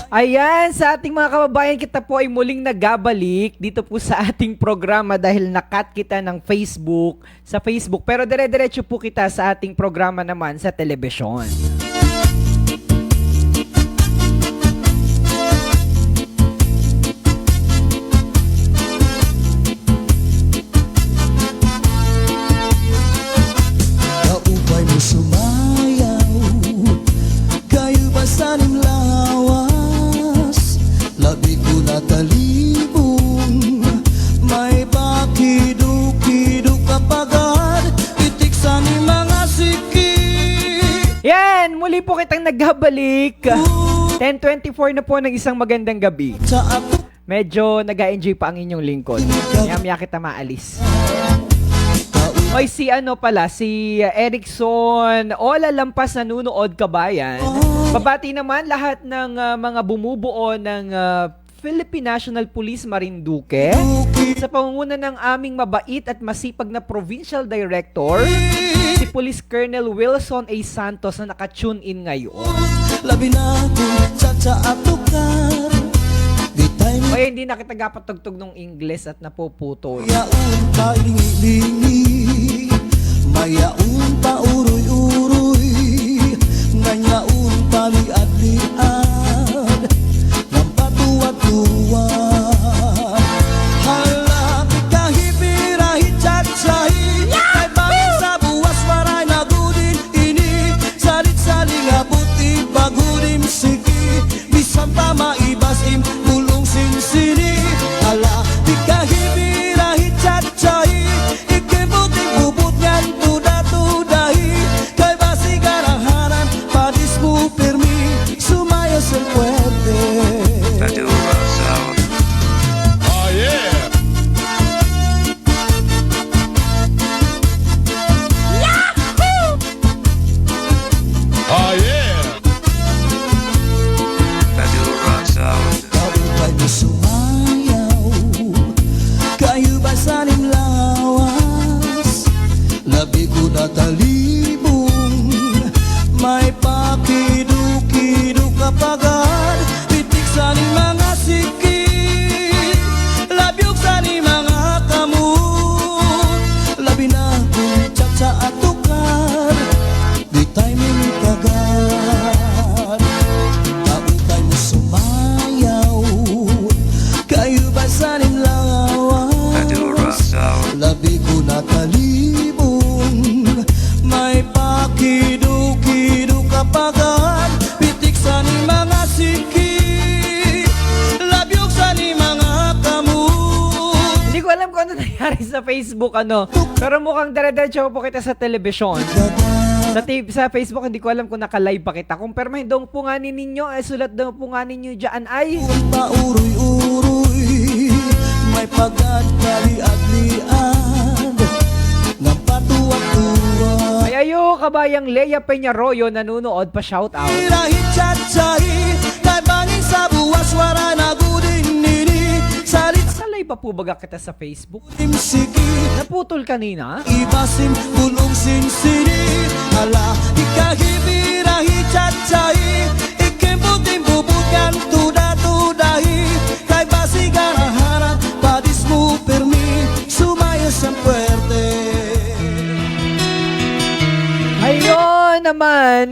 Ayan, sa ating mga kababayan, kita po ay muling nagabalik dito po sa ating programa dahil nakat kita ng Facebook, sa Facebook. Pero dire-diretso po kita sa ating programa naman sa telebisyon. Kaupay mo sumayaw, kayo ba sanim lawas? Labi ko na talibong, may pakido-kido kapagad, itik sa ni mga siki. Yan, muli po kitang nagbabalik. 10:24 na po ng isang magandang gabi. Sa ako Medyo nag-enjoy pa ang inyong lingkod. Maya kita maalis. Oy, si Erickson Ola Lampas nanunood kabayan. Babati naman lahat ng mga bumubuo ng Philippine National Police Marinduque sa pangunguna ng aming mabait at masipag na Provincial Director, si Police Colonel Wilson A. Santos na naka-tune in ngayon. labi na ko sa atukar, di tayo Oy, hindi na kita gapatugtog ng English at napuputol. mayaon pa lingi-lingi, mayaon pa uroy-uroy, ngayaon pa liad-liad, ng patuwa-tuwa. Halapit kahipirahi chat-sahi, kay bangin sa buwas maray na gudin ini, salit-saling abuti bagudim sigi, bisan pa maibasim bulong sinsini. Halapit kahipirahi chat-sahi, ikibuting bubut ngan tuda-tudahi, kay basi garaharan padis mo permi, sumaya sa puwede. Oh yeah! Oh yeah! Kaupay mo sumayaw, kayo ba sanim lawas? Labi ko na talibong, may pakido-kido kapagad, pitik sa ni mga sikit, labyog sa ni mga kamot, labi na kung tsak sa atukar, di tayo minikagat. Kaupay mo sumayaw, kayo ba sanim lawas? Labi ko na talibong, may pakido-kido kapagad, pitik sa ni mga siki, labyog sa ni mga kamot. Hindi ko alam kung ano nangyari sa Facebook, pero mukhang dire-diretso po kita sa telebisyon. Sa Facebook, hindi ko alam kung naka-live pa kita. Kung permahin daw po nga ninyo, sulat daw po nga ninyo dyan ay... Pauroy-uroy, may pagkakali-adlian, ng patuwa-tuwa. Ay ayo, kabayang Lea Peñarroyo nanunood pa shoutout. Irahi chat-sahi, kay bangin sa buwas wara na gudin nini, salit sa Naka-live pa po baga kita sa Facebook? limsiki, Naputol kanina? ibasim bulong sinsini. Hala, ikahibirahi chat-sahi, ikimbuting bubukan tuda-tudahi, kay basi garaharan padis mo permi, sumaya sa puwerte. Ayun naman.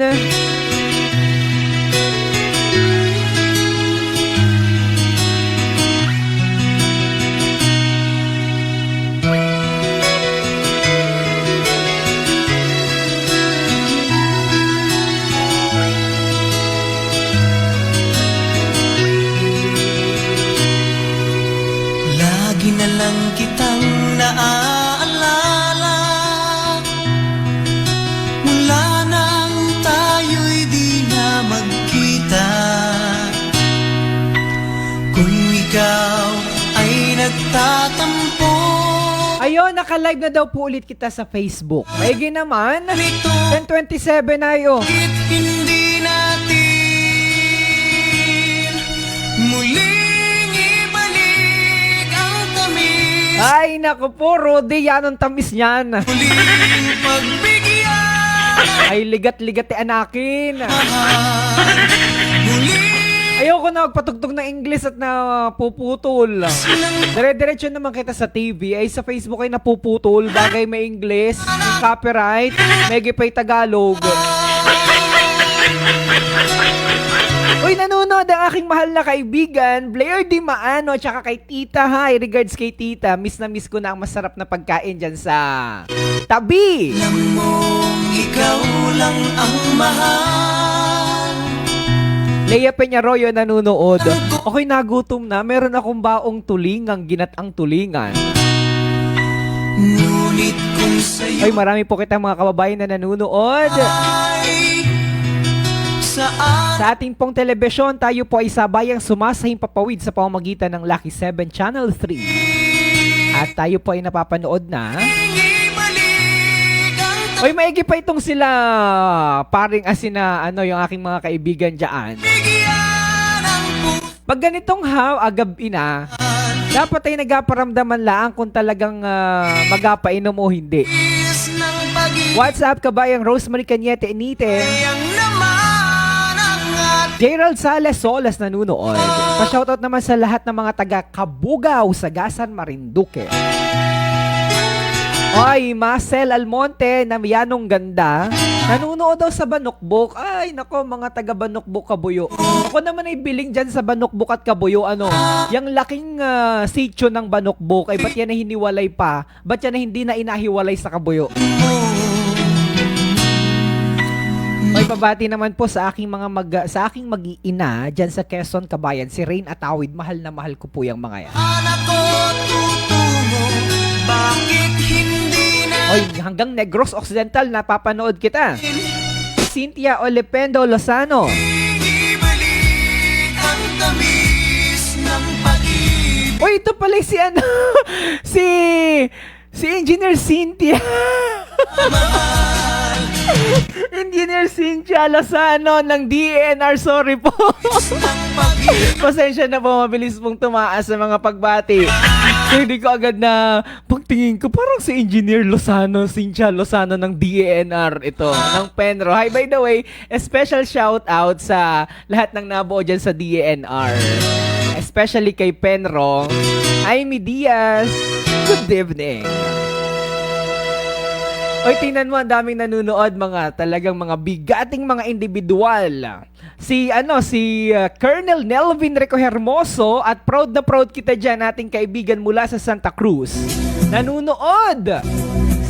Lagi na lang kitang naaalala, mula nang tayo'y di na magkita. Kung ikaw ay nagtatampo, Ayun, naka-live na daw po ulit kita sa Facebook. Maigi naman. 10:27 na yun. bakit hindi natin muling ibalik ang tamis? Ay, naku po, Rudy, yan ang tamis niyan. Muling pagbigyan, Ay, ligat-ligat anakin. muling Ayoko na magpatugtog ng English at napuputol. Dire-diretso naman kita sa TV, ay sa Facebook ay napuputol. Bagay may English, may copyright, may gipay Tagalog. Uy, nanonood ang aking mahal na kaibigan, Blair Di Maano, tsaka kay Tita. Hi, regards kay Tita. Miss na miss ko na ang masarap na pagkain dyan sa tabi. Alam mo, ikaw lang ang mahal. Leia Peñarroyo nanonood. Ako'y nagutom na. Meron akong baong tulingang ginatang tulingan. Ngunit kung sa'yo Ay, marami po kitang mga kababayan na nanonood. ay saan Sa ating pong telebisyon, tayo po ay sabayang sumasahing papawid sa pamamagitan ng Lucky 7 Channel 3. At tayo po ay napapanood na. ibalik ang Oy, maigi pa itong sila paring asin na yung aking mga kaibigan dyan. bigyan ng Pag ganitong gabi na, dapat ay nagaparamdaman lang kung talagang magapainom o hindi. pulis ng pag-ibig What's up, kabayang Rosemary Cañete Inite? ang laman ang ating Gerald Sales Solas nanunood. Pa-shoutout naman sa lahat ng mga taga Kabugaw, Sagasan, Marinduque. Oy, Marcel Almonte na yanong ganda. Nanunood daw sa Banokbok. Ay, nako, mga taga Banokbok, Kabuyo. Ako naman ay biling dyan sa Banokbok at Kabuyo. Yung laking sitio ng Banokbok, ay ba't yan na hiniwalay pa? Ba't yan na hindi na inahiwalay sa Kabuyo? May pabati naman po sa aking sa aking mag-iina diyan sa Quezon, Kabayan, si Rain Atawid. Mahal na mahal ko po yung mga yan. anak ko tutungo. Bakit hindi na Oy, hanggang Negros Occidental napapanood kita. Cynthia Olependo Lozano. ibalik ang tamis ng pag-ibig? Oy, ito pala si si Engineer Cynthia. Engineer Cynthia Lozano ng DNR. Sorry po. Ng pag-ibig Pasensya na po, mabilis pong tumaas sa mga pagbati. So, hindi ko agad na pagtingin ko, parang si Engineer Lozano, Cynthia Lozano ng DNR ito, ng Penro. Hi, by the way, a special shout out sa lahat ng nabuo dyan sa DNR. Especially kay Penro, Amy Diaz, good evening. Oy, tingnan mo, ang daming nanonood, talagang mga bigating mga individual. Si Colonel Nelvin Rico Hermoso, at proud na proud kita dyan, ating kaibigan mula sa Santa Cruz. Nanonood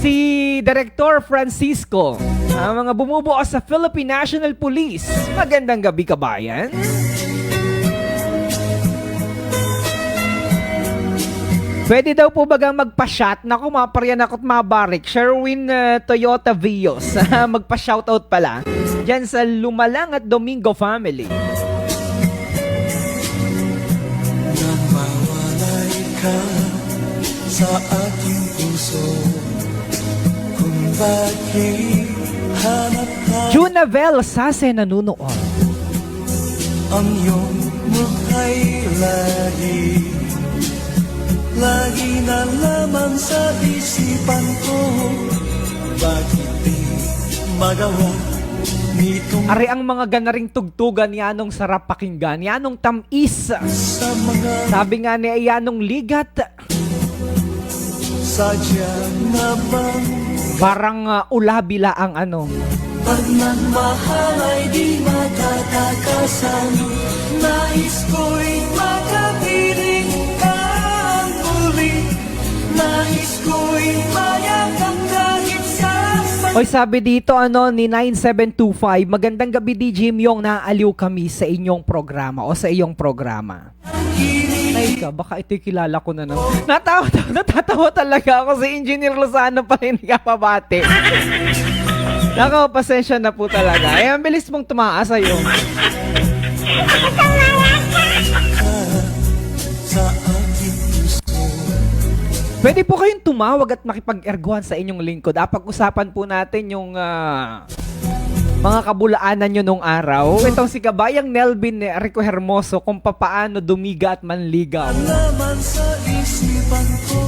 si Director Francisco, ang mga bumubuo sa Philippine National Police. Magandang gabi, kabayan. Pwede daw po bagang magpa-shot? Naku, maparyan ako't mabarik. Sherwin Toyota Vios. Magpa-shoutout pala. Diyan sa Lumalang at Domingo family. Namawalay ka sa aking puso. Kung bakit hanap ka Junavel Sase nanunood. ang iyong mukha'y lagi na lamang sa isipan ko. Bakit di magawa nitong Ari ang mga ganaring tugtugan, yanong sarap pakinggan, yanong tamis. sa mga Sabi nga ni yanong ligat. sadya na bang Parang ulabila ang pagmamahal ay di matatakasan? Nais ko'y makapiling ka ang muli. Nais ko'y mayakap kahit sa Oy, sabi dito ni 9725, magandang gabi DJ Myong, naaliw kami sa inyong programa o sa iyong programa. Ay ka, baka ito'y kilala ko na naman. Natatawa talaga ako, si Engineer Lozano pa rin kapabate. Nako, pasensya na po talaga. Ay, ang bilis mong tumaas sa'yo. sa aking puso. Pwede po kayong tumawag at makipag-erguhan sa inyong lingkod. Pag-usapan po natin yung mga kabulaanan nyo nung araw. Itong si Kabayang Nelvin Rico Hermoso, kung papaano dumiga at manligaw. Naman sa isipan ko.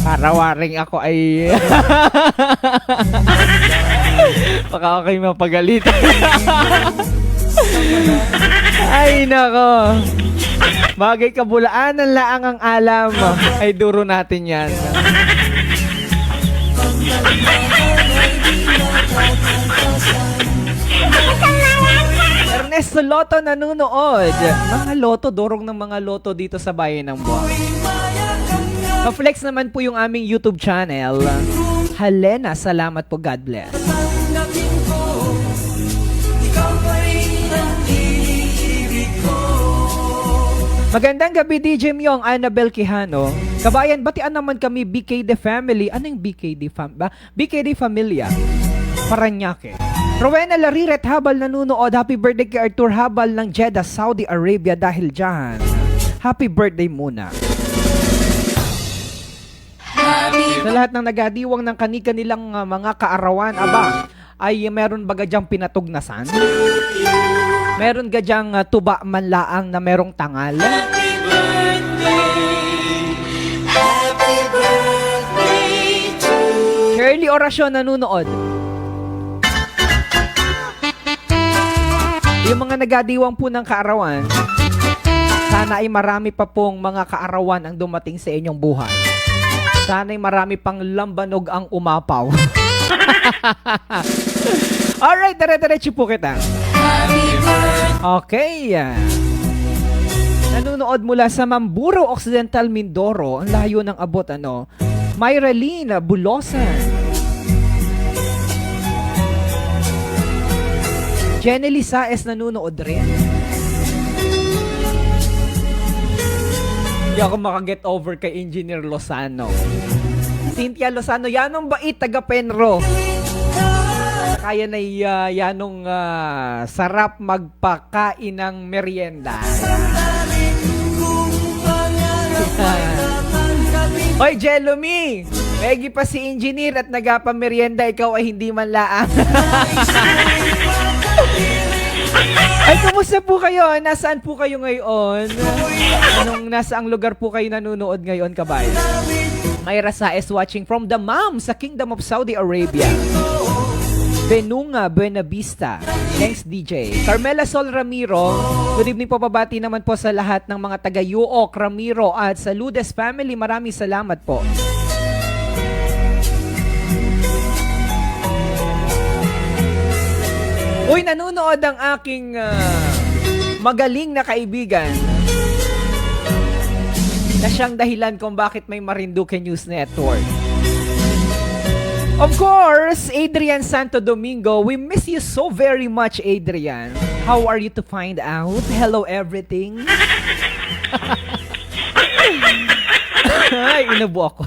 Parawaring ako ay baka okay mapagalitan. Ay, nako. Bagay kabulaanan laang ang alam. Ay, duro natin yan. Ernesto Loto nanunood. Mga loto, durong ng mga loto dito sa Bayan ng Buwak. Pa-flex naman po yung aming YouTube channel. Helena, salamat po. God bless. Magandang gabi, DJ Myong, Annabel Quijano. Kabayan, batian naman kami BKD family. Ano yung BKD BKD Familia. Paranaque. Rowena Lariret Habal nanunood. Happy birthday kay Arthur Habal ng Jeddah, Saudi Arabia. Dahil dyan, happy birthday muna. Sa lahat ng nagadiwang ng kani-kanilang mga kaarawan, aba, ay meron baga dyang pinatugnasan? Meron ga dyang tuba man laang na merong tangal? Shirley Orasyon nanunood. Yung mga nagadiwang po ng kaarawan, sana ay marami pa pong mga kaarawan ang dumating sa inyong buhay. Sana ay marami pang lambanog ang umapaw. Alright, dire-diretso po kita. Okay. Nanunood mula sa Mamburo Occidental, Mindoro. Ang layo ng abot, ano? Myraline Bulosan. Jenny Lisaes nanunood rin. Hindi ako makaget over kay Engineer Lozano. Cynthia Lozano, yanong bait, taga Penro. Kaya na yanong sarap magpakain ng merienda. Hoy, Jellomy! Pegi pa si Engineer at nagapa-merienda, ikaw ay hindi man laang. Ay, kumusta po kayo? Nasaan po kayo ngayon? Nasaang lugar po kayo nanonood ngayon, kabayan? Myra Saez watching from the Mom sa Kingdom of Saudi Arabia. Benunga Buena Vista. Thanks, DJ. Carmela Sol Ramiro. Good evening po, pabati naman po sa lahat ng mga taga-Yuok, Ramiro at sa Ludes family. Maraming salamat po. Uy, nanonood ang aking magaling na kaibigan na siyang dahilan kung bakit may Marinduque News Network. Of course, Adrian Santo Domingo. We miss you so very much, Adrian. How are you to find out? Hello, everything. Ay, inubo ako.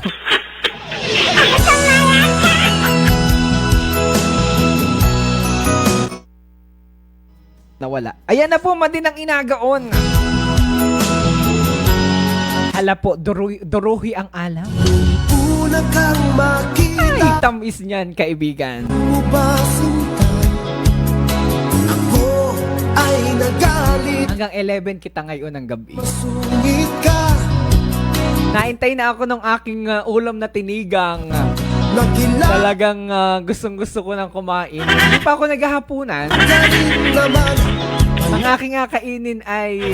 Nawala. Ayan na po, madinang inagaon. Hala po, duruhi ang alam. Una kang makita. Ay, tamis niyan, kaibigan. Mo ba sinta? Ako ay nagalit. Hanggang 11 kita ngayon ng gabi. Masungit ka. Naintay na ako ng aking ulam na tinigang. Nakilala Talagang gustong-gusto ko nang kumain. Hindi pa ako naghahapunan. rin naman. Ang aking kainin ay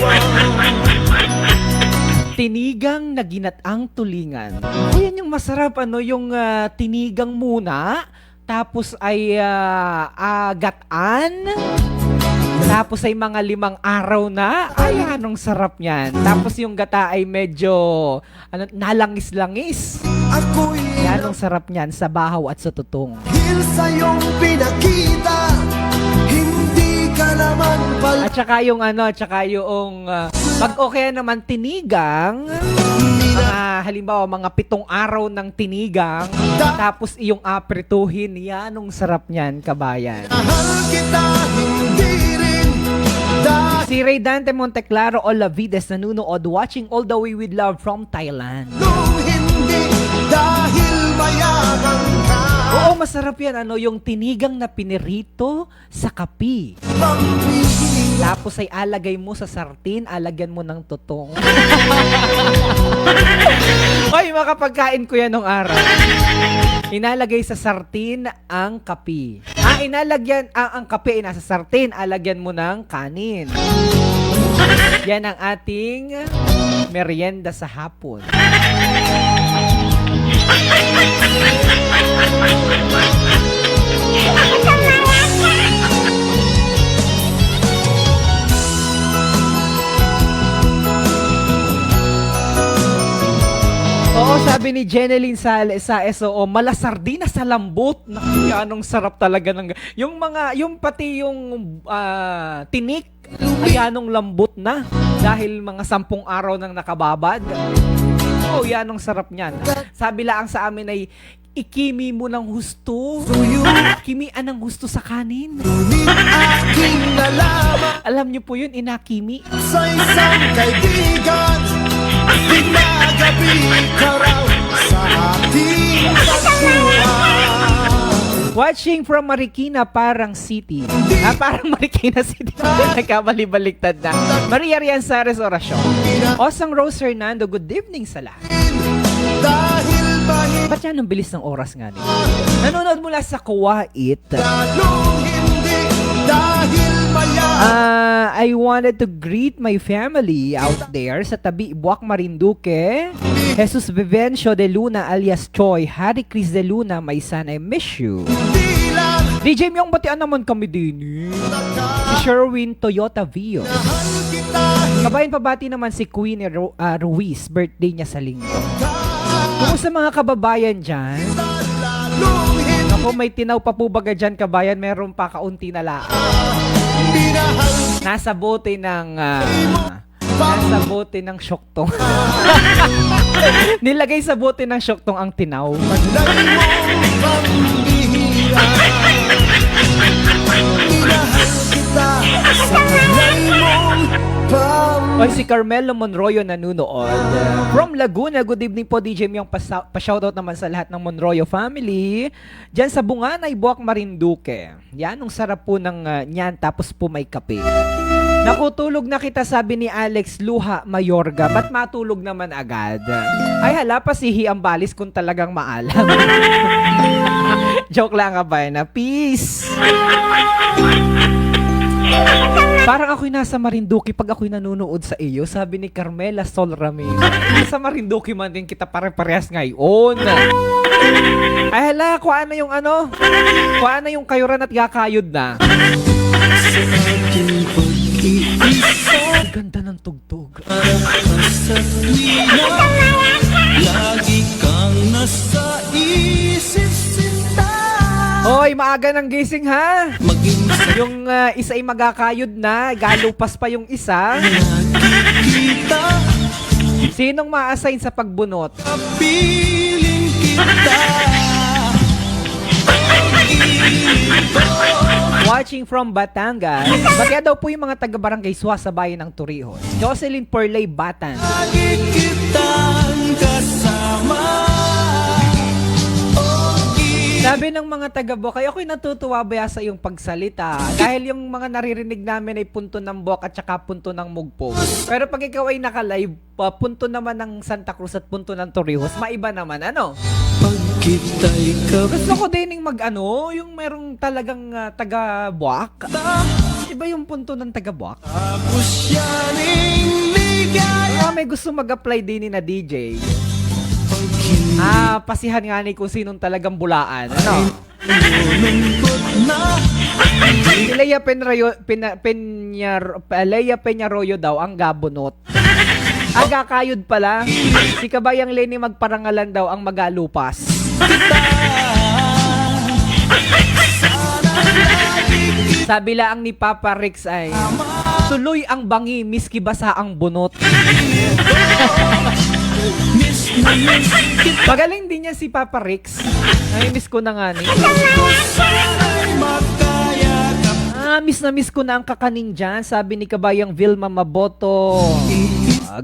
tinigang na ginataang tulingan. Ayan yung masarap, ano, yung tinigang muna, tapos ay gataan, tapos ay mga 5 araw na. Ay, anong sarap niyan. Tapos yung gata ay medyo nalangis-langis. Ako'y Yan ang sarap niyan sa bahaw at sa tutong. dahil sa iyong pinakita. Hindi ka naman pala. At saka yung pag okay naman tinigang, mga halimbawa mga 7 araw ng tinigang, tapos iyong aprituhin, yan ang sarap niyan, kabayan. Mahal kita, hindi rin. Dahil Si Ray Dante Monteclaro Olavides nanunood, watching all the way with love from Thailand. hindi. Dahil mayaman ka. Oo, masarap yan, yung tinigang na pinirito sa kapi. Pampihila. Tapos ay alagay mo sa sartin, alagyan mo ng tutong. Hoy, makapagkain ko yan nung araw. Inalagay sa sartin ang kapi. Inalagyan ang kape ay nasa sartin, alagyan mo ng kanin. Yan ang ating merienda sa hapon. Oo, sabi ni Jeneline sa SOO, malasardina sa lambot. Naku, anong sarap talaga ng... Yung pati yung tinik, ay anong lambot na. Dahil mga 10 araw nang nakababad. Oh, yan ang sarap niyan. Sabi lang sa amin ay, ikimi mo ng husto. Kimian ng husto sa kanin. Aking nalaman Alam niyo po yun, inakimi. sa isang kaibigan Pinagabi ka raw sa ating pagbuhan Watching from Marikina, Parang City. Parang Marikina City. Nagkamali-baliktad na. Maria Rianzares Orasyon. Osang Rose Hernando, good evening sa lahat. Dahil mahirap Ba't yan ang bilis ng oras nga nito? Nanonood mula sa Kuwait. lalong hindi Dahil maya I wanted to greet my family out there sa tabi Buwak Marinduque. Jesus Vivencio de Luna alias Choi. Harry Chris de Luna, my son, I miss you. Di lang DJ Myong, batian naman kami din. Si Sherwin Toyota Vio. mahal kita Kabayan pabati naman si Queen Ruiz, birthday niya sa linggo. Kung sa mga kababayan dyan, Lalong hindi ako may tinaw pa po baga dyan kabayan, meron pa kaunti na lang. minahal Nasa bote ng syoktong. Nilagay sa bote ng syoktong ang tinaw. Lagi mong pambihira Minahal kita sa lagi mong Oy, si Carmelo Monroyo nanunood. From Laguna, good evening po DJ Myong, pa-shoutout naman sa lahat ng Monroyo family. Diyan sa Bunganay, Buwak Marinduque. Yan, ang sarap po ng niyan, tapos po may kape. Nakutulog na kita, sabi ni Alex Luha Mayorga. Ba't matulog naman agad? Ay hala, pasihi ang balis kung talagang maalam. Joke lang ka ba na? Peace! Parang ako'y nasa Marinduque pag ako'y nanonood sa iyo, sabi ni Carmela Sol Ramirez. Nasa Marinduque man din kita pare-parehas ngayon. Ay hala, kuha na yung kuha na yung kayuran at gakayod na. aking pag-iisa Ang ganda ng tugtog. sa tuwina Lagi kang nasa isip sinta Hoy, maaga ng gising ha. Maging sa Yung isa ay magakayod na, galupas pa yung isa. nakikita Sinong ma-assign sa pagbunot? Kapiling kita Watching from Batangas. Bakit daw po yung mga taga-barangay Suwa sa bayan ng Torrijos. Jocelyn Perlay Batan. Lagi kitang kasama Sabi ng mga taga-Bukay, ako'y natutuwa ba sa iyong pagsalita? Dahil yung mga naririnig namin ay punto ng Bok at saka punto ng Mugpog. Pero pag ikaw ay naka-live, punto naman ng Santa Cruz at punto ng Torrijos, maiba naman, ano? Pag kita'y Gusto ko din yung yung merong talagang taga-Buwak. Iba yung punto ng taga-Buwak. Tapos yaning ligaya May gusto mag-apply din ni na DJ. Pag hindi Pasihan nga ni kung sinong talagang bulaan. Ano? lungkot na Si Leia Peñarroyo daw ang gabunot. Agakayod pala. Si Kabayang Lenny magparangalan daw ang magalupas. Sabi lang ni Papa Rex ay, tuloy ang bangi miski basa ang bunot. miss na miss kita Magaling din niya si Papa Rex. Ay, miss ko na nga ni. Sana'y magkayakap Miss na miss ko na ang kakaning dyan. Sabi ni Kabayang Vilma Maboto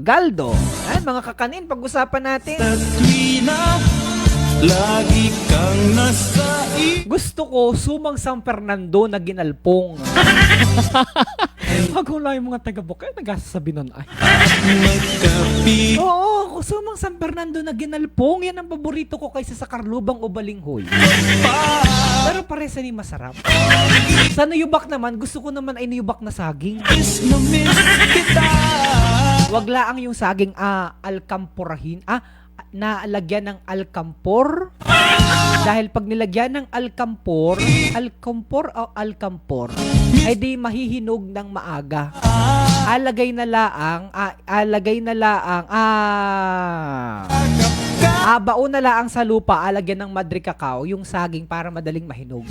Galdo. Ay, mga kakanin, pag-usapan natin. Sa tuwina Lagi kang nasa Gusto ko, sumang San Fernando na ginalpong. Magula yung mga taga-Bukay, nagsasabi nun ay. magkapi Oo, sumang San Fernando na ginalpong. Yan ang paborito ko kaysa sa Karlubang o Balinghoy. Pero paresa ni masarap. Sa niyubak naman, gusto ko naman ay niyubak na saging. Miss na miss kita Wag laang yung saging alkampurahin. Nalagyan ng alkampor. Dahil pag nilagyan ng alkampor o alkampor, ay di mahihinog ng maaga. Baon na laang sa lupa, alagyan ng madre cacao, yung saging para madaling mahinog.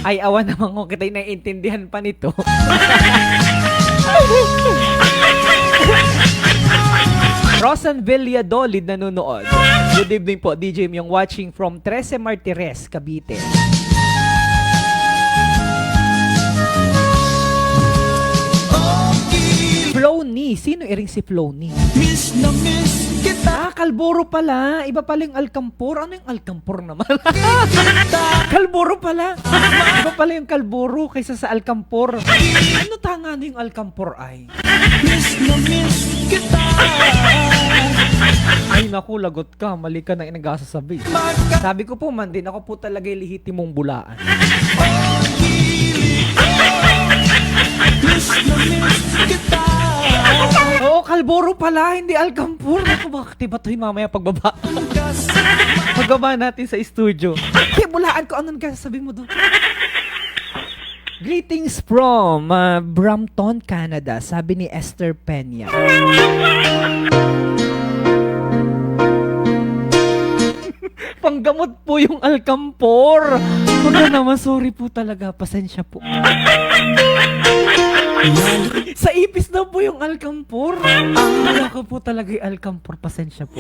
Ay, awan naman kung kita'y naiintindihan pa nito. Rosan Villadolid nanonood. Good evening po, DJ Myong, watching from 13 Martires, Cavite. Flowny. Sino iring si Flowny? Miss na miss kita Kalburo pala. Iba pala yung alkampor. Ano yung alkampor naman? Kalburo pala. Iba pala yung kalburo kaysa sa alkampor. Ano tanga na yung alkampor ay? Miss na miss kita Ay naku, lagot ka. Mali ka na inagasasabi. Sabi ko po man din, ako po talaga yung lihitimong bulaan. Miss na miss kita Oo, kalburo pala, hindi alkampor. Naku, bakit ba ito mamaya pagbaba? Pagbaba natin sa studio. Kaya bulaan ko, anong sabi mo doon? Greetings from Brampton, Canada. Sabi ni Esther Peña. Panggamot po yung alkampor. Huwag naman, sorry po talaga. Pasensya po. Sa ipis daw po yung alkampor. Wala ko po talaga yung alkampor. Pasensya po.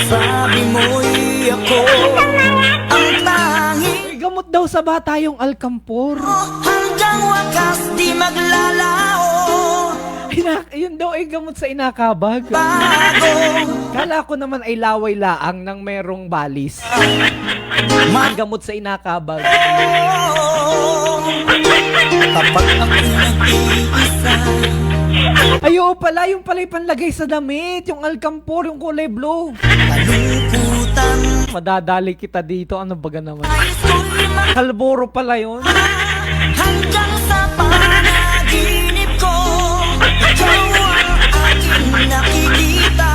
Sabi mo'y ako ang tanging May gamot daw sa bata yung alkampor. hanggang wakas di maglalao Yun daw ay gamot sa inakabag. bago Kala ko naman ay laway laang ng merong balis. Ang gamot sa inakabag. kapag ako'y nag-iisa Ayo pala, yung pala'y panlagay sa damit. Yung alkampor, yung kulay blue. kalungkutan Madadali kita dito. Ano baga naman? ay sulma Kalburo pala yun. hanggang sa panaginip ko ikaw ang aking nakikita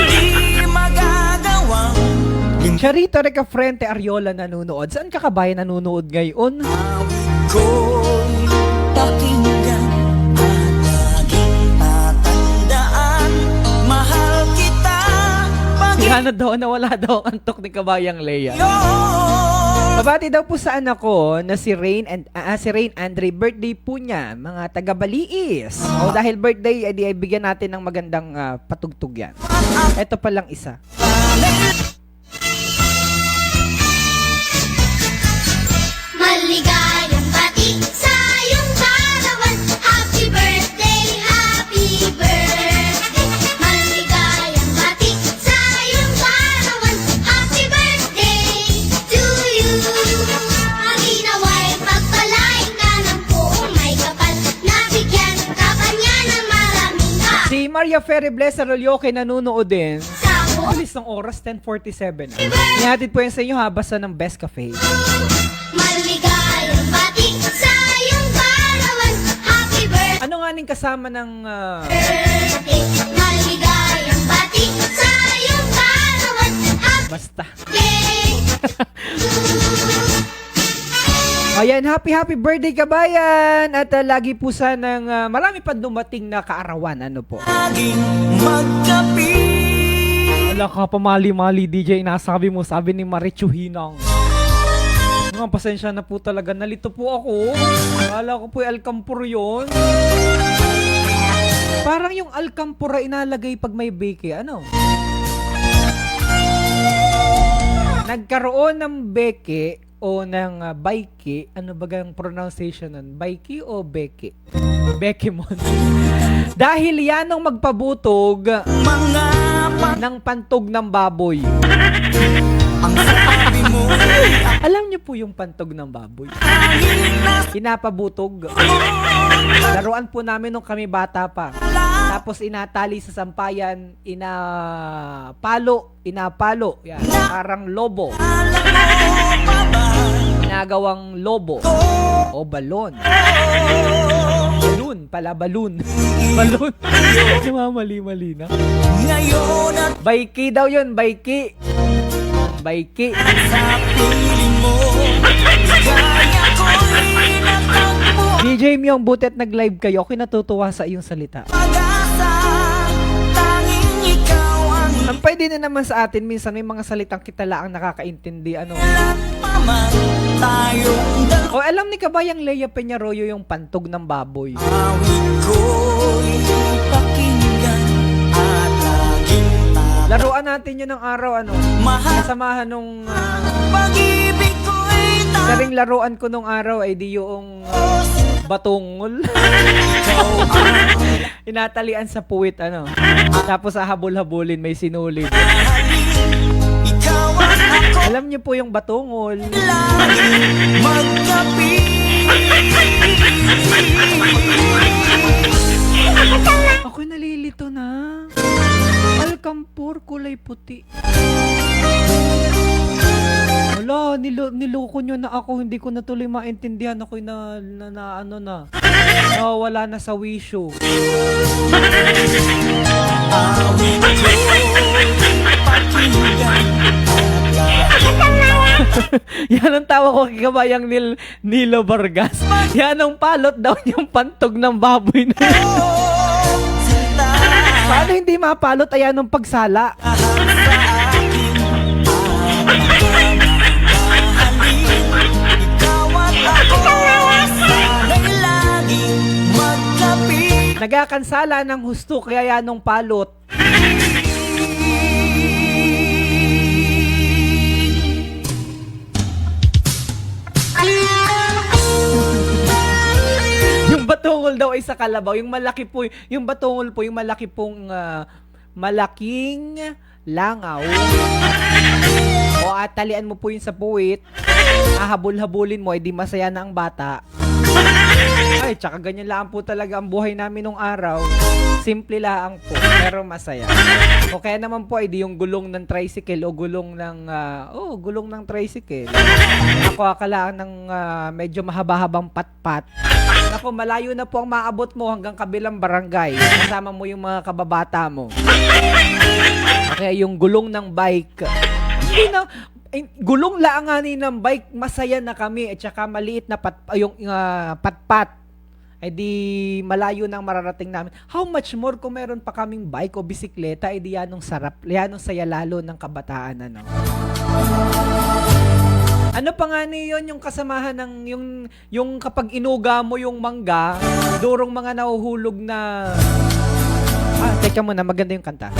hindi magagawang Charito Reca Frente Ariola nanonood. Saan ka kabayan nanonood ngayon? ko'y pakinggan at laging tatandaan mahal kita Ano daw, nawala daw ang antok ni Kabayang Leia. Pag-iyon Babati daw po sa anak ko na si Rain Andre, birthday po niya, mga taga-Baliis. O dahil birthday, ay bigyan natin ng magandang patugtog yan. Ito pa lang isa. Maligayang bati sa iyong kaarawan. Happy birthday, happy birthday. Maligayang bati sa iyong kaarawan. Happy birthday to you. Ang inaway pagpalain ka ng buong may kapal. Nabigyan ka pa niya ng maraming Si Maria Ferre Blesa Rolyoke nanonood din. sa Alis ng oras, 10:47. Ihatid po yan sa inyo ha, basta ng Best Cafe. maligayang bati sa iyong kaarawan. Happy birthday. Ano nga ning kasama ng... Maligayang bati sa iyong kaarawan. Happy basta. day. Ayan, happy birthday kabayan! At lagi po sanang marami pa dumating na kaarawan. Ano po? laging magkapit Wala ka pa mali-mali DJ, nasabi mo, sabi ni Marichu Hinang. Mga pasensya na po talaga, nalito po ako. Akala ko po yung alkampur yun. Parang yung alkampura inalagay pag may beke, ano? Nagkaroon ng beke o ng baiki, ano ba ang pronunciation nun? Baiki o beke? Beke mo. Dahil yan ang magpabutog mga ng pantog ng baboy. ang sabi mo Alam niyo po yung pantog ng baboy? Pinapabutog. Laruan po namin nung kami bata pa. Tapos inatali sa sampayan, inapalo. Yan, parang lobo. alam mo pa ba ginagawang lobo o balon. Balloon pala, balloon. Balloon. Mali na. Ngayon at Baiki daw yun, baiki. Baiki. sa piling mo Kaya ko'y natakbo DJ Myong, butet nag-live kayo. Ako'y natutuwa sa iyong salita. Pag-asa Tanging ikaw ang Ang pwede na naman sa atin, minsan may mga salitang kita lang nakakaintindi. Ano? paman Tayong O alam ni Kabayang Lea Peñarroyo yung pantog ng baboy. awit ko'y pakinggan At laging Laruan natin yun ng araw, ano? mahal Kasamahan nung Pag-ibig ko'y karing laruan ko nung araw ay di yung batungol. Inatalian sa puwit, ano? Tapos hahabol-habulin, may sinulid. Ikaw at ako Alam niyo po yung batungol. laging magkapi Ako'y nalilito na. Alcampur, kulay puti. Wala, niloko nyo na ako. Hindi ko na tuloy maintindihan. Ako'y wala na sa wisyo. Awit ko'y pakinggan Yan ang tawa ko kay Kabayang Nilo Vargas. Yan ang palot daw yung pantog ng baboy na yun. Sinta Paano hindi mapalot? Ayan ang pagsala. sa akin Ikaw at ako Sana'y laging magkapi Nagakansala ng husto kaya yan ang palot. Yung batungol daw ay sa kalabaw. Yung malaki po, yung batungol po, yung malaki pong malaking langaw. O atalian mo po yun sa puwit. Hahabol-habulin mo, edi masaya na ang bata. Ay, tsaka ganyan lang po talaga ang buhay namin nung araw. Simple lang po, pero masaya. O kaya naman po, edi yung gulong ng tricycle o gulong ng tricycle. Ako akala ng medyo mahaba-habang patpat. Ako, malayo na po ang maabot mo hanggang kabilang barangay. Kasama mo yung mga kababata mo. Kaya yung gulong ng bike, hindi na, gulong lang nga ng bike, masaya na kami. At saka maliit na patpat. Eh di malayo nang mararating namin. How much more kung meron pa kaming bike o bisikleta, eh di yan ang sarap, yan ang saya lalo ng kabataan, ano. Ano pa nga niyon yung kasamahan ng yung kapag inuga mo yung mangga, durong mga nahuhulog na teka muna, maganda yung kanta.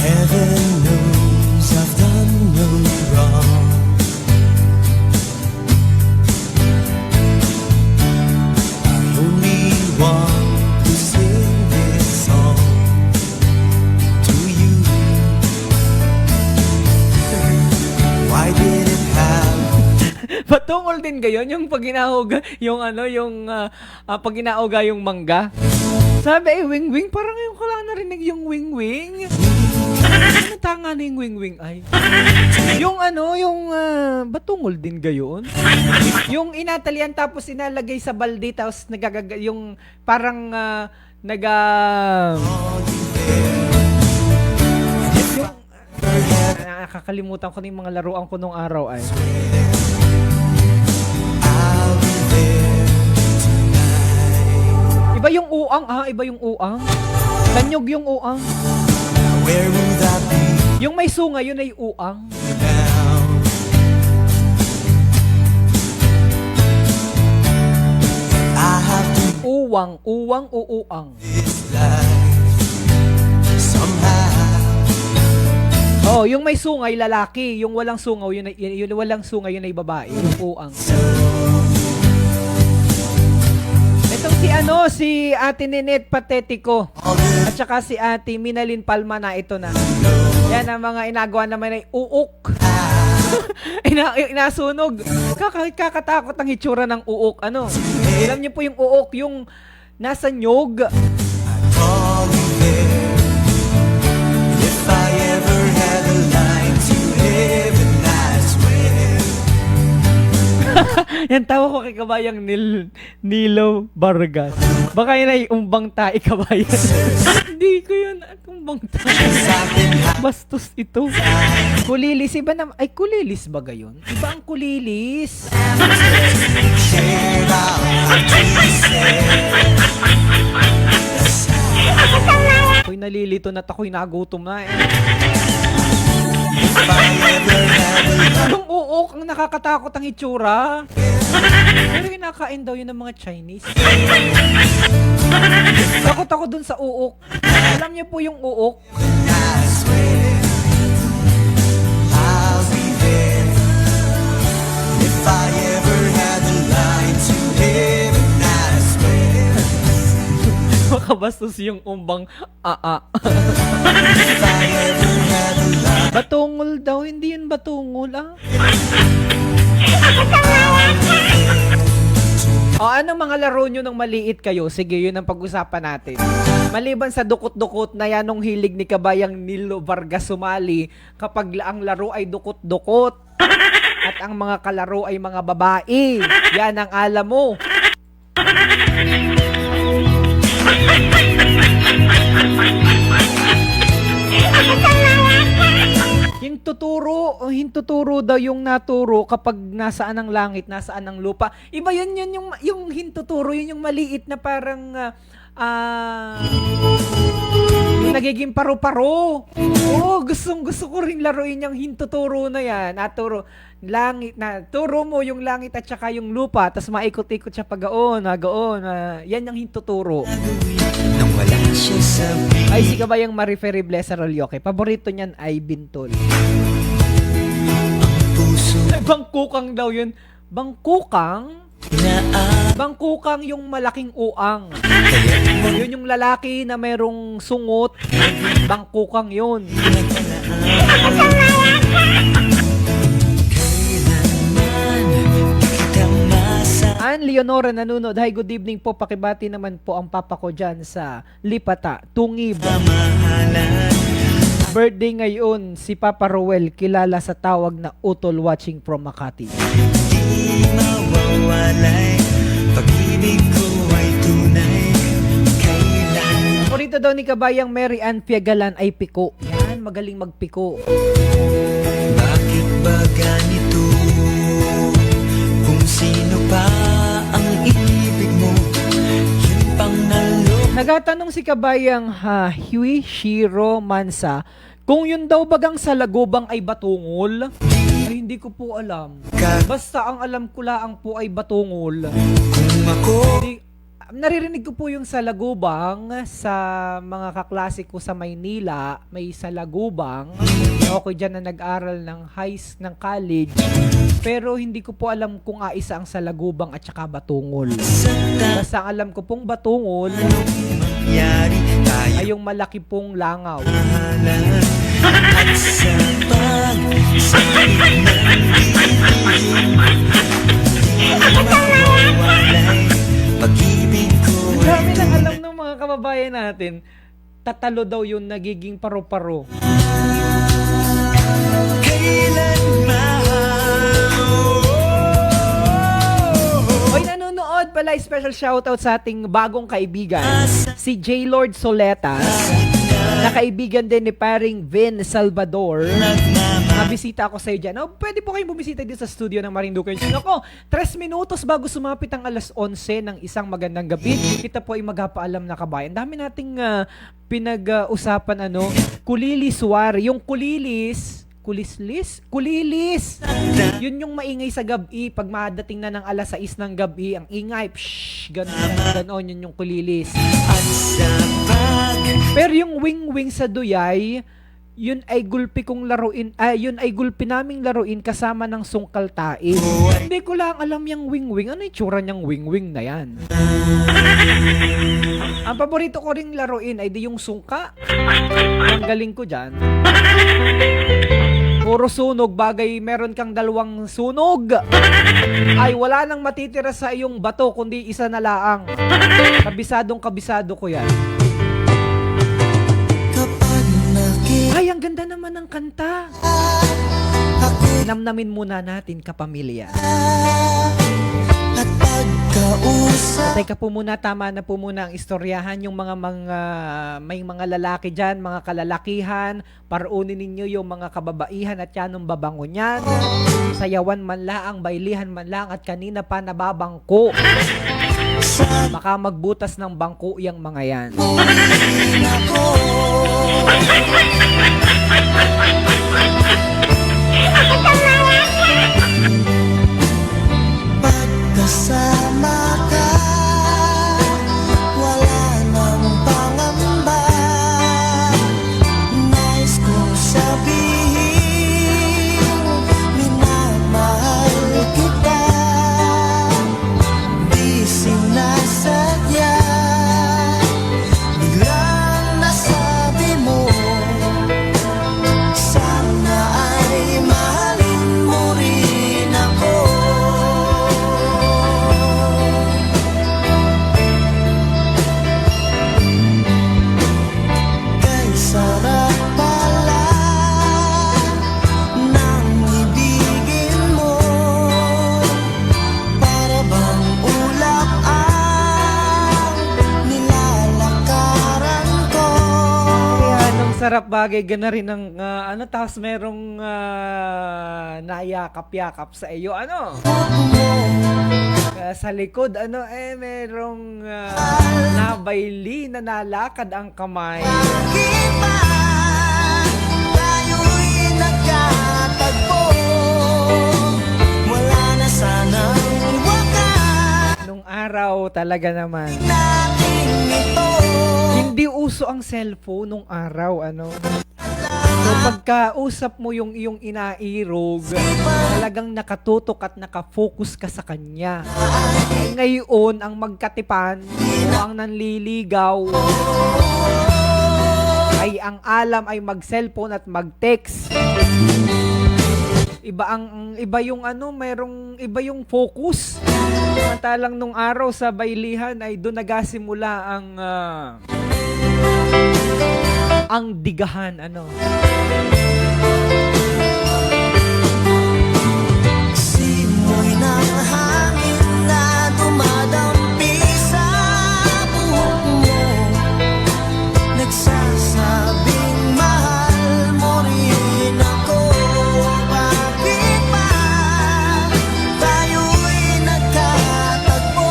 Heaven knows I've done no wrong I only want to sing this song to you Why did it have Patungol din gayon yung pag inauga, yung pag inauga yung mangga. Sabi wing-wing, parang yung ko lang narinig yung wing-wing. Ano tanga na yung wing-wing ay? Yung batungol din gayon. Yung inatalian tapos inalagay sa balde tapos yung parang nakakalimutan ko na yung mga laruan ko nung araw ay. I'll be there tonight Iba yung uang iba yung uang. Tanyog yung uang. Where will that be Yung may sunga, yun ay uang. now I have to Uwang, uuang. this life somehow Oh, yung may sungay lalaki, yung walang sungaw yun ay babae, yung uang. Itong si Ate Ninette Patetico at saka si Ate Minalin Palma na ito na. Yan ang mga inagawa naman ay uuk. Inasunog. Kakatakot ang hitsura ng uuk. Ano? Alam niyo po yung uuk, yung nasa nyog. call you there if I ever had a line to Yan tawa ko kay kabayang Nilo Vargas. Baka yun ay umbang tae kabayan. Hindi ko yun umbang tae. Bastos ito. Kulilis, iba na, ay kulilis ba gayon? Iba ang kulilis. Ako'y nalilito na at ako'y nagutom na eh. Yung uok, ang nakakatakot ang itsura. Pero kinakain daw yun ng mga Chinese. Takot ako dun sa uok. Alam niyo po yung uok? I'll be there if I ever had the line to heaven, I swear. Makabastos yung umbang If I ever had the line, Batungol daw, hindi yun batungol O anong mga laro nyo nung maliit kayo? Sige, yun ang pag-usapan natin. Maliban sa dukot-dukot na yan nung hilig ni kabayang Nilo Vargas sumali kapag ang laro ay dukot-dukot at ang mga kalaro ay mga babae. Yan ang alam mo. Hintuturo daw yung naturo kapag nasaan ang langit, nasaan ang lupa. Iba yun yung hintuturo, yun yung maliit na parang yung nagiging paru-paro. Gusto ko ring laruin yung hintuturo na yan. Naturo langit na turo mo yung langit at saka yung lupa, tapos maikot-ikot siya pagaon, yan yung hintuturo. nang wala siya sa Ay, si kabayang Mariferi Blesa Rolyoke. Paborito niyan ay bintol. puso Ay, bangkukang daw yun. Bangkukang? na Bangkukang yung malaking uang. Yun yung lalaki na merong sungot. Bangkukang yun. Ann Leonora nanunod. Hi, good evening po. Pakibati naman po ang papa ko dyan sa Lipata, Tungib. Birthday ngayon si Papa Roel, kilala sa tawag na Utol, watching from Makati. Di mawawalay, pag-ibig ko ay tunay. Kailan Paborito daw ni kabayang Mary Ann Fiagalan ay piko. Yan, magaling magpiko. bakit ba ganito? Kung sino pa ang ibig mo, yun pang nalo. Nagatanong si kabayang Hui Shiro Mansa kung yun daw bagang sa lagubang ay batungol. Ay, hindi ko po alam. Basta ang alam ko lang po ay batungol. Kung ako Naririnig ko po yung salagubang sa mga kaklase ko sa Maynila, may salagubang. Ako dyan na nag-aral ng ng college. Pero hindi ko po alam kung isa ang salagubang at saka batungol. Basta ang alam ko pong batungol yari tayo ay yung malaki pong langaw. mahalan. At sa pag-isip ng dilim, di mawawalay, pag-ibig ko Ang ay dami nang alam ng mga kababayan natin, tatalo daw yung nagiging paro-paro. kailan Hoy, nanonood pala, special shoutout sa ating bagong kaibigan, si J. Lord Soletas, na kaibigan din ni paring Vin Salvador. Mabisita ako sa iyo dyan. Pwede po kayong bumisita dito sa studio ng Marinduque. Ako, 3 minutos bago sumapit ang alas 11 ng isang magandang gabi, kita po ay maghapaalam na kabayan. Dami nating pinag-usapan, kuliliswari. Yung kulilis, kulilis. Yun yung maingay sa gabi. Pag madating na ng alas 6 ng gabi, ang ingay, ganon, yun yung kulilis. at sa Pero yung wing-wing sa Duyay, yun ay gulpi kong laruin, yun ay gulpi naming laruin kasama ng sungkal tain. Hindi ko lang alam yung wing-wing. Ano yung tsura niyang wing-wing na yan? Ang paborito ko ring laruin ay di yung sungka. Ang galing ko dyan. Puro sunog, bagay meron kang 2 sunog. Ay wala nang matitira sa iyong bato kundi isa na laang. Kabisado ko yan. kapag nakita Ay, ang ganda naman ng kanta. ako Namnamin muna natin, kapamilya. pagkausap. Teka po muna, tama na po muna ang istoryahan. Yung may mga lalaki dyan, mga kalalakihan, parunin ninyo yung mga kababaihan at yanong babango niyan. Sayawan man lang, bailihan man lang, at kanina pa nababangko. Baka magbutas ng bangko yung mga yan. Pagkasama ka, wala nang pangamba. Nais kong sabihin, minamahal kita. Di sinasadya, biglang nasabi mo, sana ay mahalin mo rin ako. Kay sarap pala ng ibigin mo, para bang ulap ang nilalakaran ko. Kaya nung sarap bagay, gana rin ng tapos merong nayakap-yakap sa iyo, sa likod, merong nabayli na nalakad ang kamay. Bakit ba tayo'y nagkatagpo? Wala na sanang wakas Nung araw talaga naman. natin ito. Hindi uso ang cellphone nung araw, So pagkausap mo yung iyong inairog, talagang nakatutok at nakafocus ka sa kanya. Ngayon, ang magkatipan o ang nanliligaw ay ang alam ay mag-cellphone at mag-text. Iba yung merong iba yung focus. Samantalang nung araw sa bailihan ay doon nagasimula ang digahan, Simoy ng hangin na dumadampi sa buhok mo, nagsasabing mahal mo rin ako. Bakit ba tayo'y nagkatagpo?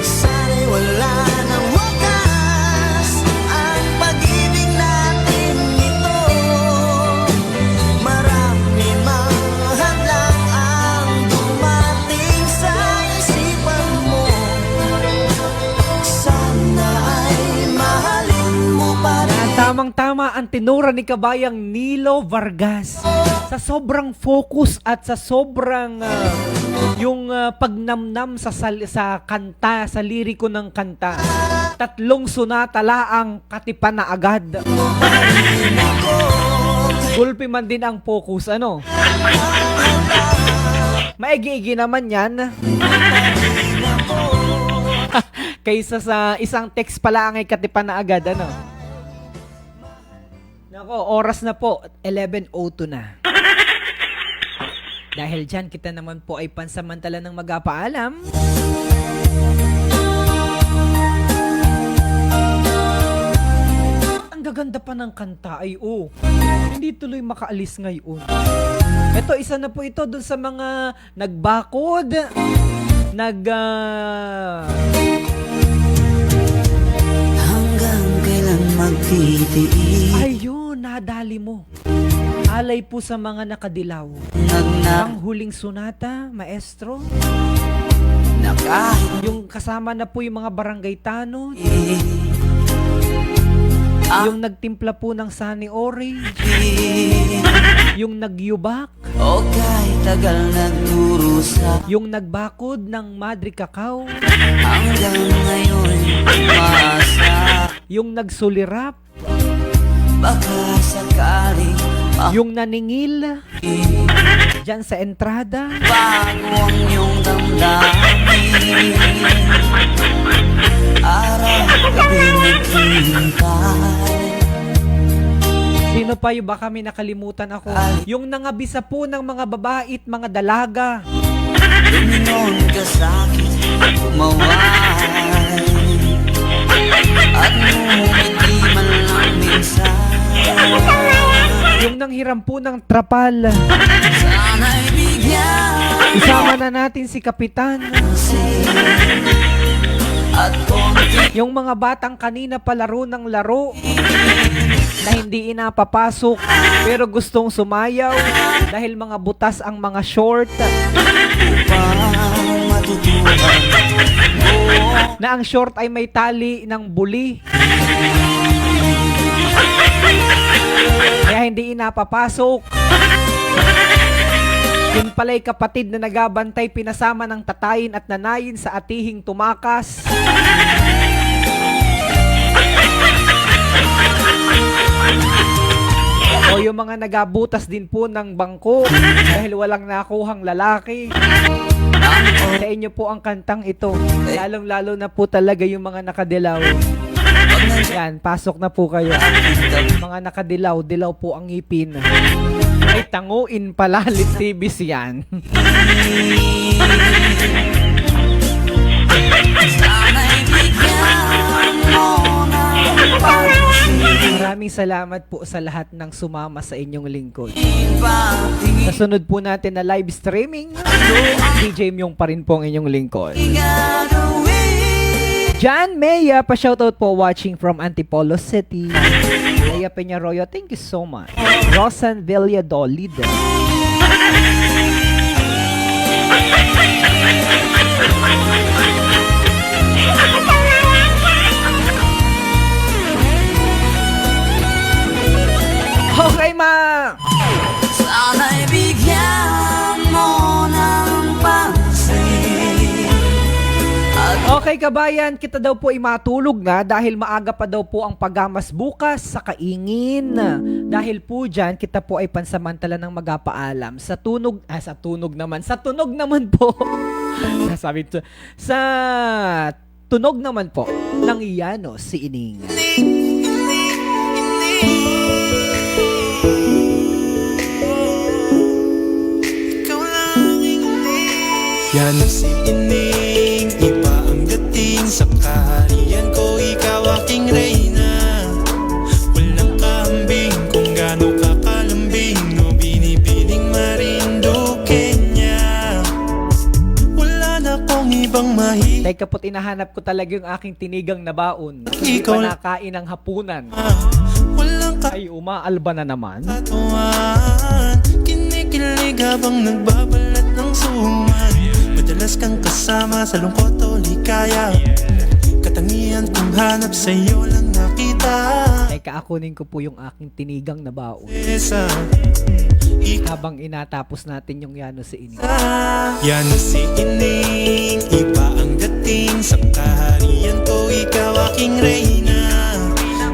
Sana'y wala nang wakas ang pag-ibig natin ito. Marami mang hadlang ang dumating sa isipan mo, sana ay mahalin mo pa rin. Tamang-tama ang tinura ni Kabayang Nilo Vargas. Sa sobrang focus at sa sobrang yung pagnamnam sa kanta, sa liriko ng kanta. 3 sonata laang katipan na agad. Gulpi man din ang focus, Maigi-igi naman yan. Kaysa sa isang text pala ang katipan na agad, Nako, oras na po, 11:02 na. Dahil dyan, kita naman po ay pansamantala ng magpapaalam. Ang gaganda pa ng kanta ay hindi tuloy makaalis ngayon. Ito, isa na po ito dun sa mga nagbakod, Hanggang kailan magtitiis? ayun, nadali mo. Alay po sa mga nakadilaw. Ang huling sonata, maestro. Na kahit Yung kasama na po yung mga barangay tanod. Yung nagtimpla po ng sunny orange. Yung nagyubak. o kahit tagal nagdurusa, Yung nagbakod ng Madre Cacao. hanggang ngayon umaasa. Yung nagsulirap. Baka sakaling Yung naningil. Diyan sa entrada. bago ang iyong damdamin. Araw-gabi naghihintay. Sino pa yung baka may nakalimutan ako? Yung nangabisa po ng mga babae at mga dalaga. Lumingon ka sa'kin, umaway at ngumiti man lang minsan. Yung nanghiram po ng trapal, Sana'y bigyan isama na natin si Kapitan. at konti Yung mga batang kanina palaro ng laro na hindi inapapasok pero gustong sumayaw dahil mga butas ang mga short, pang matutuhan. na ang short ay may tali ng buli. Kaya hindi inapapasok. Yun pala'y kapatid na nagabantay, pinasama ng tatayin at nanayin sa atihing tumakas. O yung mga nagabutas din po ng bangko dahil walang nakuhang lalaki. Sa inyo po ang kantang ito. Lalong-lalo na po talaga yung mga nakadilaw. Yan, pasok na po kayo. Mga nakadilaw, dilaw po ang ngipin. Ay, tanguin pala, litibis yan. Sana'y bigyan mo ng pansin. Maraming salamat po sa lahat ng sumama sa inyong lingkod. Pati Sa sunod po natin na live streaming, DJ Myong pa rin po ang inyong lingkod. gagawin. John Maya, pa-shoutout po watching from Antipolo City. Leia Peñarroyo, thank you so much. Rosan Villadolid. Okay, ma! Sana'y bigyan mo ng pansin. Okay kabayan, kita daw po ay matulog na dahil maaga pa daw po ang paggamas bukas sa Kaingin. Dahil po dyan, kita po ay pansamantala ng magpapaalam sa tunog naman po. Sabi to, sa tunog naman po ng Iyano si Ining. Yan ang si Ining, iba ang dating sa kaharian ko, ikaw aking reyna. Walang kambing kung gaano ka kalambing o binibining marinduke niya. Wala na akong ibang mahilig. Teka po't inahanap ko talaga yung aking tinigang na baon. Hindi Ikaw pa lang. nakain ng hapunan. Walang Ay, umaalba na naman. katuwaan, kinikilig habang nagbabalat ng suman. Madalas kang kasama sa lungkot o ligaya. Katangian kong hanap sa'yo lang nakita. Teka, akunin ko po yung aking tinigang na baon. Esa, Habang inatapos natin yung Yano si Ining. yan na si Ining, iba ang dating sa kaharian ko, ikaw aking reyna.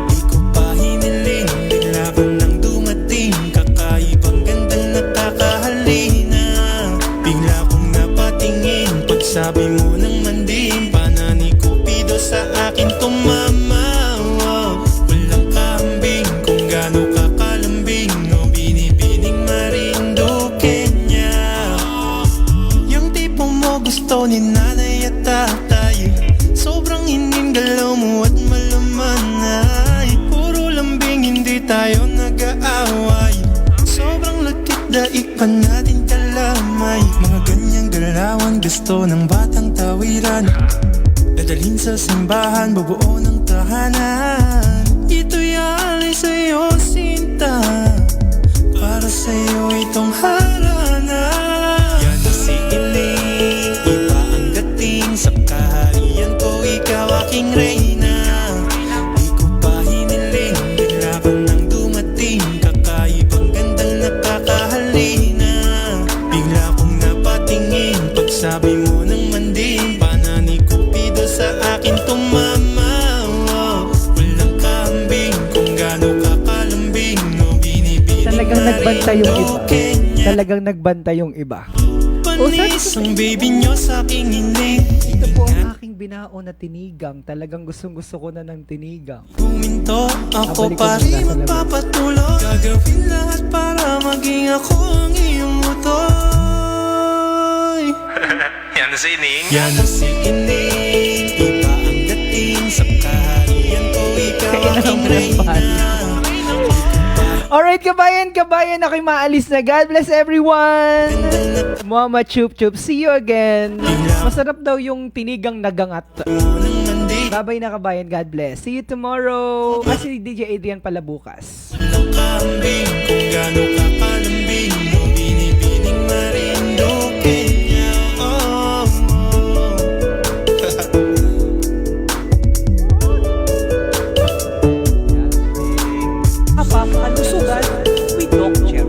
Di ko pa hiniling, bigla ka nang dumating, kakaibang gandang nakakahalina. Bigla kong napatingin, pagsabi mo ng manding, pana ni Cupido sa akin tumama. Walang kambing kung gaano kakalambing o binibining marinduke niya. Yung tipo mo gusto ni nanay at tatay, sobrang iningalaw mo at malaman ay puro lambing, hindi tayo nag-aaway. Sobrang lagkit daig pa natin kalamay. Mga ganyang galawan gusto ng batang tawiran, dadalhin sa simbahan, bubuo ng tahanan. Ito'y alay sa'yo, sinta, para sa'yo itong harana. Yan na si Ining, iba ang dating sa kaharian ko, ikaw aking reyna. Di ko pa hiniling, bigla ka nang dumating, kakaibang gandang nakakahalina. Bigla kong napatingin, pagsabi mo ng manding, pana ni Cupido sa akin tumama. Walang kambing kung gaano kakalambing o binibining Talagang nagbantay yung iba. marinduke niya. Talagang nagbantay yung iba. Panis ang baby nyo sa aking ining. Ito po ang aking binaon na tinigang. Talagang gustong-gusto ko na ng tinigang. Huminto ako Babalik ko pa muna rin sa labas. magpapatulog. Gagawin lahat para maging ako ang iyong utoy. Yan si Ining. Yan si Ining, iba ang dating sa kaharian ko, ikaw aking reyna. Alright, kabayan, ako'y maalis na. God bless everyone! Mama Chup Chup, see you again. Masarap daw yung tinigang nagangat. Babay na kabayan, God bless. See you tomorrow. Kasi DJ Adrian pala bukas. Ng kambing, kung gaano ka kalambing, yung binibining Marinduque niya. Oh, Kapag kalusugan, we talk Chef.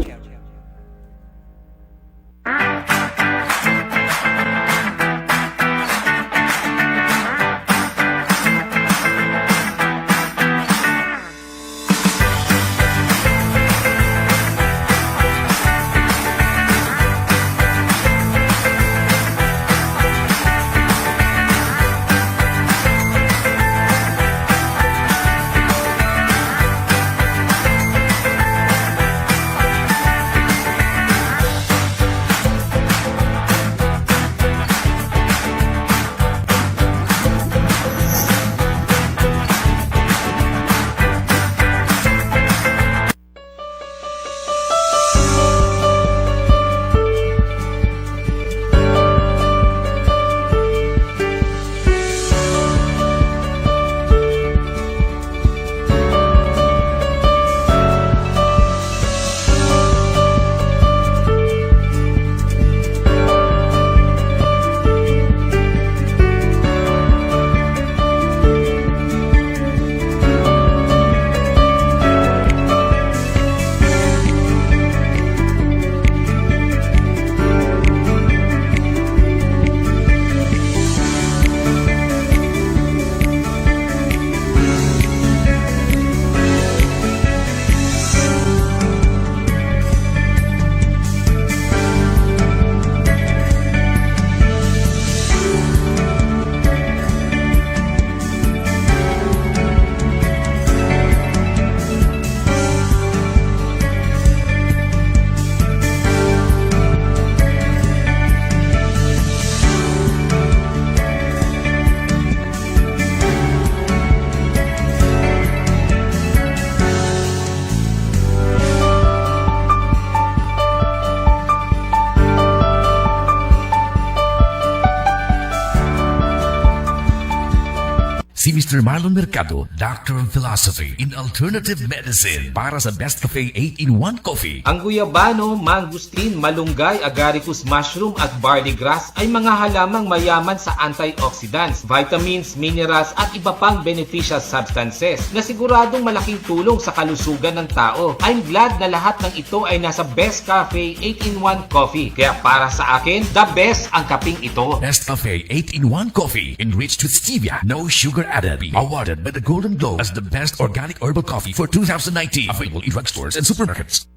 Si Mr. Marlon Mercado, Doctor of Philosophy in Alternative Medicine para sa Best Cafe 8-in-1 Coffee. Ang guyabano, mangustin, malunggay, agaricus mushroom at barley grass ay mga halamang mayaman sa antioxidants, vitamins, minerals at iba pang beneficial substances na siguradong malaking tulong sa kalusugan ng tao. I'm glad na lahat ng ito ay nasa Best Cafe 8-in-1 Coffee. Kaya para sa akin, the best ang kaping ito. Best Cafe 8-in-1 Coffee enriched with stevia, no sugar added. Awarded by the Golden Globe as the best organic herbal coffee for 2019. Available in drugstores and supermarkets.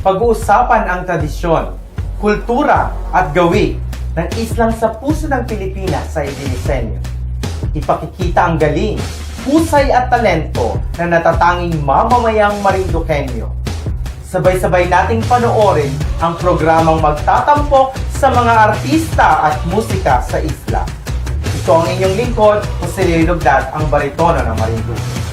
Pag-uusapan ang tradisyon, kultura at gawi ng islang sa puso ng Pilipinas sa idinisenyo. Ipakikita ang galing, husay at talento na natatanging mamamayang Marinduqueño. Sabay-sabay nating panoorin ang programang magtatampok sa mga artista at musika sa isla. Ito ang inyong lingkod, Jose Lugdat, ang baritono ng Marinduque.